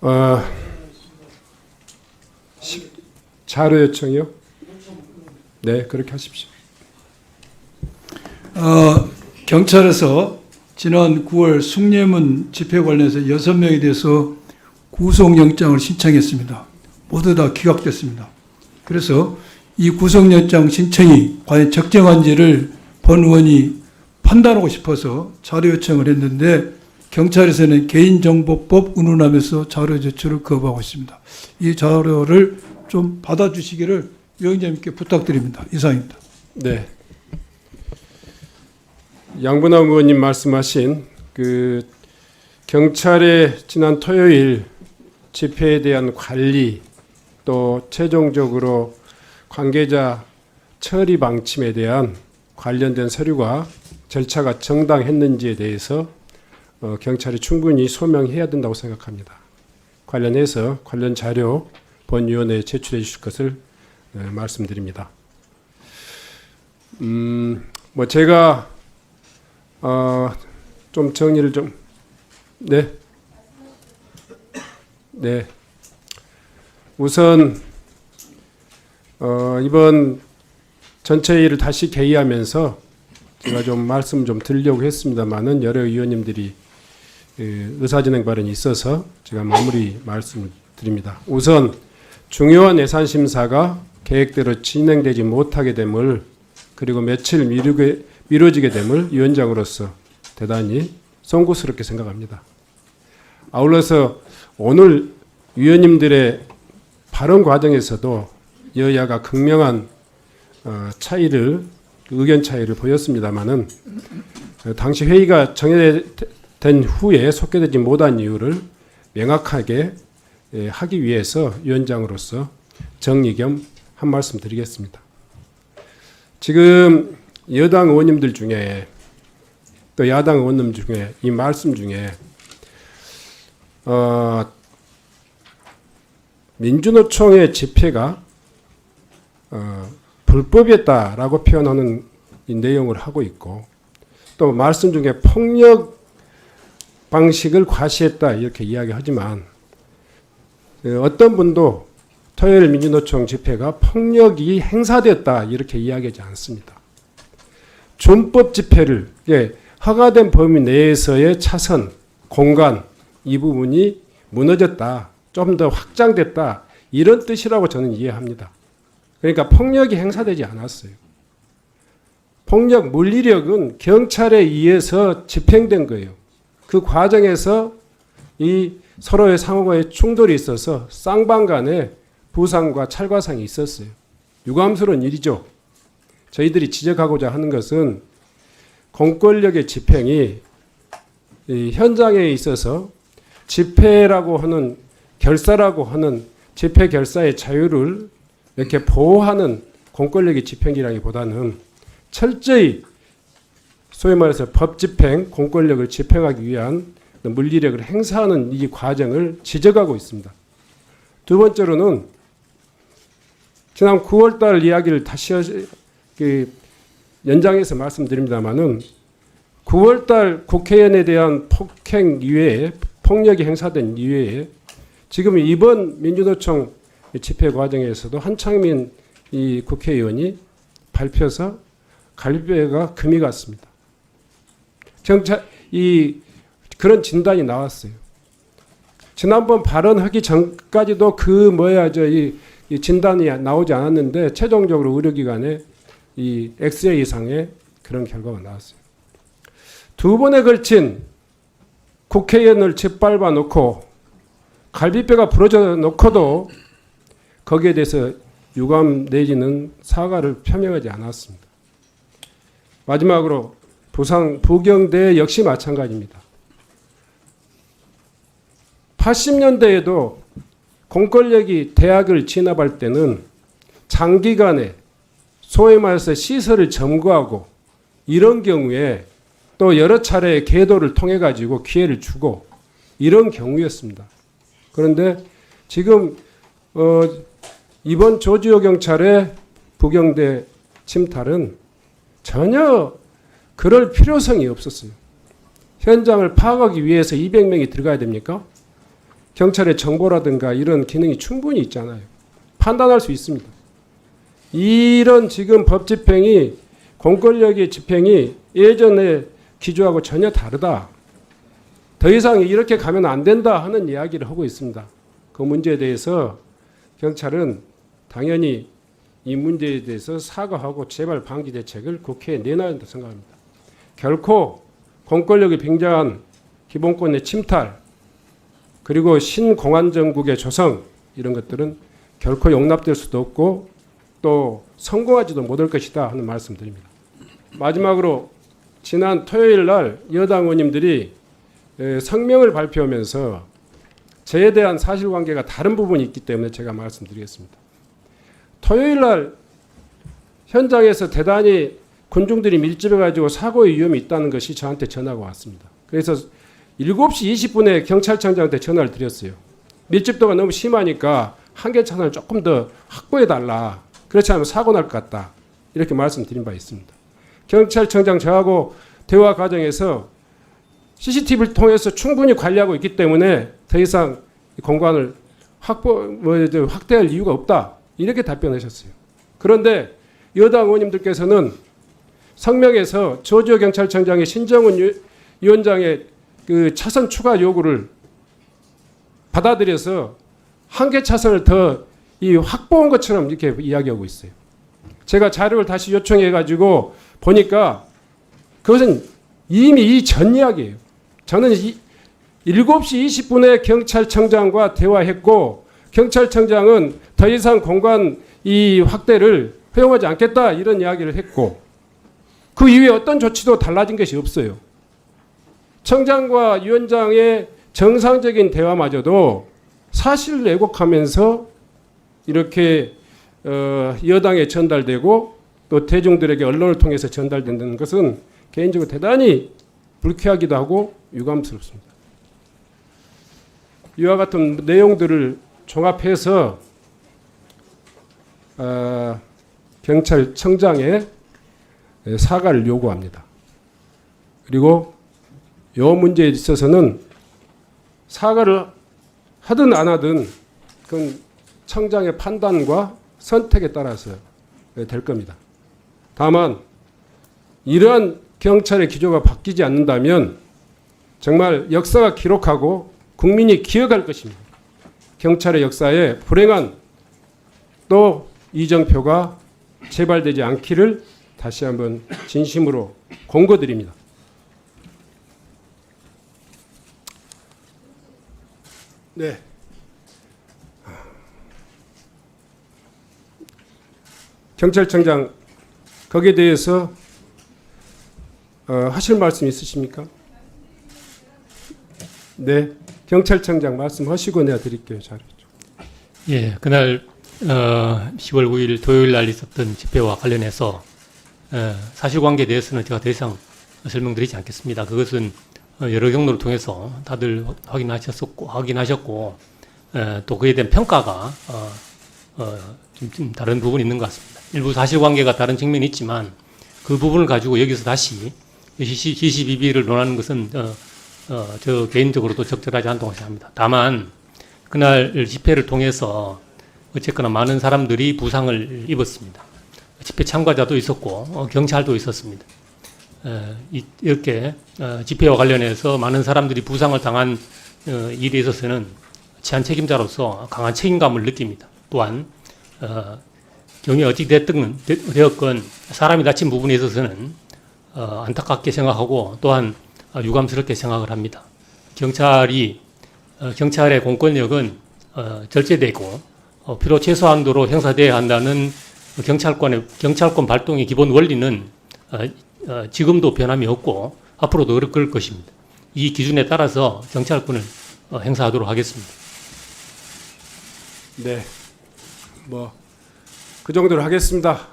어, 자료 요청이요? 네, 그렇게 하십시오. 경찰에서 지난 9월 숭례문 집회 관련해서 6명에 대해서 구속영장을 신청했습니다. 모두 다 기각됐습니다. 그래서 이 구속영장 신청이 과연 적정한지를 본 의원이 판단하고 싶어서 자료 요청을 했는데 경찰에서는 개인정보법 운운하면서 자료 제출을 거부하고 있습니다. 이 자료를 좀 받아주시기를 위원장님께 부탁드립니다. 이상입니다. 네. 양분남 의원님 말씀하신 그 경찰의 지난 토요일 집회에 대한 관리 또 최종적으로 관계자 처리 방침에 대한 관련된 서류가 절차가 정당했는지에 대해서 경찰이 충분히 소명해야 된다고 생각합니다. 관련해서 관련 자료 본위원회에 제출해 주실 것을 말씀드립니다. 뭐 제가 좀 정리를 좀 네. 우선 이번 전체 회의를 다시 개의하면서 제가 좀 말씀 좀 드리려고 했습니다만은 여러 의원님들이 의사진행 발언이 있어서 제가 마무리 말씀을 드립니다. 우선 중요한 예산 심사가 계획대로 진행되지 못하게 됨을 그리고 며칠 미뤄지게 됨을 위원장으로서 대단히 송구스럽게 생각합니다. 아울러서 오늘 위원님들의 발언 과정에서도 여야가 극명한 의견 차이를 보였습니다마는 당시 회의가 정해된 후에 속개되지 못한 이유를 명확하게 하기 위해서 위원장으로서 정리 겸 한 말씀 드리겠습니다. 지금 여당 의원님들 중에 또 야당 의원님 중에 이 말씀 중에 민주노총의 집회가 불법이었다라고 표현하는 이 내용을 하고 있고 또 말씀 중에 폭력 방식을 과시했다 이렇게 이야기하지만 어떤 분도 토요일 민주노총 집회가 폭력이 행사됐다 이렇게 이야기하지 않습니다. 준법 집회를 허가된 범위 내에서의 차선, 공간 이 부분이 무너졌다. 좀 더 확장됐다. 이런 뜻이라고 저는 이해합니다. 그러니까 폭력이 행사되지 않았어요. 폭력, 물리력은 경찰에 의해서 집행된 거예요. 그 과정에서 이 서로의 상호간의 충돌이 있어서 쌍방 간에 부상과 찰과상이 있었어요. 유감스러운 일이죠. 저희들이 지적하고자 하는 것은 공권력의 집행이 이 현장에 있어서 집회라고 하는 결사라고 하는 집회 결사의 자유를 이렇게 보호하는 공권력의 집행이라기보다는 철저히 소위 말해서 법 집행, 공권력을 집행하기 위한 물리력을 행사하는 이 과정을 지적하고 있습니다. 두 번째로는 지난 9월달 이야기를 다시 연장해서 말씀드립니다만은 9월달 국회의원에 대한 폭행 이외에 폭력이 행사된 이외에 지금 이번 민주노총 집회 과정에서도 한창민 이 국회의원이 밟혀서 갈비뼈가 금이 갔습니다. 그런 진단이 나왔어요. 지난번 발언하기 전까지도 이 진단이 나오지 않았는데 최종적으로 의료기관에 이 엑스레이 이상의 그런 결과가 나왔어요. 두 번에 걸친 국회의원을 짓밟아 놓고 갈비뼈가 부러져 놓고도 거기에 대해서 유감 내지는 사과를 표명하지 않았습니다. 마지막으로 부경대 역시 마찬가지입니다. 80년대에도 공권력이 대학을 진압할 때는 장기간에 소위 말해서 시설을 점거하고 이런 경우에 또 여러 차례 계도를 통해 가지고 기회를 주고 이런 경우였습니다. 그런데 지금 이번 조지호 경찰의 부경대 침탈은 전혀 그럴 필요성이 없었어요. 현장을 파악하기 위해서 200명이 들어가야 됩니까? 경찰의 정보라든가 이런 기능이 충분히 있잖아요. 판단할 수 있습니다. 이런 지금 법 집행이 공권력의 집행이 예전에 기조하고 전혀 다르다. 더 이상 이렇게 가면 안 된다 하는 이야기를 하고 있습니다. 그 문제에 대해서 경찰은 당연히 이 문제에 대해서 사과하고 재발 방지 대책을 국회에 내놔야 한다고 생각합니다. 결코 공권력이 빙자한 기본권의 침탈 그리고 신공안정국의 조성 이런 것들은 결코 용납될 수도 없고 또 성공하지도 못할 것이다 하는 말씀드립니다. 마지막으로 지난 토요일 날 여당 의원님들이 성명을 발표하면서 저에 대한 사실관계가 다른 부분이 있기 때문에 제가 말씀드리겠습니다. 토요일 날 현장에서 대단히 군중들이 밀집해가지고 사고의 위험이 있다는 것이 저한테 전화가 왔습니다. 그래서 7시 20분에 경찰청장한테 전화를 드렸어요. 밀집도가 너무 심하니까 한계 차선을 조금 더 확보해달라. 그렇지 않으면 사고 날 것 같다. 이렇게 말씀드린 바 있습니다. 경찰청장 저하고 대화 과정에서 CCTV를 통해서 충분히 관리하고 있기 때문에 더 이상 공간을 확대할 이유가 없다. 이렇게 답변하셨어요. 그런데 여당 의원님들께서는 성명에서 조지호 경찰청장의 신정훈 위원장의 그 차선 추가 요구를 받아들여서 한계 차선을 더 확보한 것처럼 이렇게 이야기하고 있어요. 제가 자료를 다시 요청해가지고 보니까 그것은 이미 이전 이야기예요. 저는 7시 20분에 경찰청장과 대화했고 경찰청장은 더 이상 공간 확대를 허용하지 않겠다 이런 이야기를 했고 그 이후에 어떤 조치도 달라진 것이 없어요. 청장과 위원장의 정상적인 대화마저도 사실을 왜곡하면서 이렇게 여당에 전달되고 또 대중들에게 언론을 통해서 전달된다는 것은 개인적으로 대단히 불쾌하기도 하고 유감스럽습니다. 이와 같은 내용들을 종합해서 경찰청장에 사과를 요구합니다. 그리고 이 문제에 있어서는 사과를 하든 안 하든 그건 청장의 판단과 선택에 따라서 될 겁니다. 다만 이러한 경찰의 기조가 바뀌지 않는다면 정말 역사가 기록하고 국민이 기억할 것입니다. 경찰의 역사에 불행한 또 이정표가 재발되지 않기를 다시 한번 진심으로 공고드립니다. 네. 경찰청장 거기에 대해서 하실 말씀 있으십니까? 네. 경찰청장 말씀하시고 내가 드릴게요. 자료. 예, 그날 10월 9일 토요일 날 있었던 집회와 관련해서 사실관계에 대해서는 제가 더 이상 설명드리지 않겠습니다. 그것은 여러 경로를 통해서 다들 확인하셨고 또 그에 대한 평가가 좀 다른 부분이 있는 것 같습니다. 일부 사실관계가 다른 측면이 있지만 그 부분을 가지고 여기서 다시 시시비비를 논하는 것은 저 개인적으로도 적절하지 않다고 생각합니다. 다만 그날 집회를 통해서 어쨌거나 많은 사람들이 부상을 입었습니다. 집회 참가자도 있었고 경찰도 있었습니다. 이렇게 집회와 관련해서 많은 사람들이 부상을 당한 일에 있어서는 치안 책임자로서 강한 책임감을 느낍니다. 또한 경위 어찌 되었건 사람이 다친 부분에 있어서는 안타깝게 생각하고 또한 유감스럽게 생각을 합니다. 경찰의 공권력은 절제되고 필요 최소한도로 행사돼야 한다는 경찰권 발동의 기본 원리는 지금도 변함이 없고 앞으로도 그럴 것입니다. 이 기준에 따라서 경찰권을 행사하도록 하겠습니다. 네. 그 정도로 하겠습니다.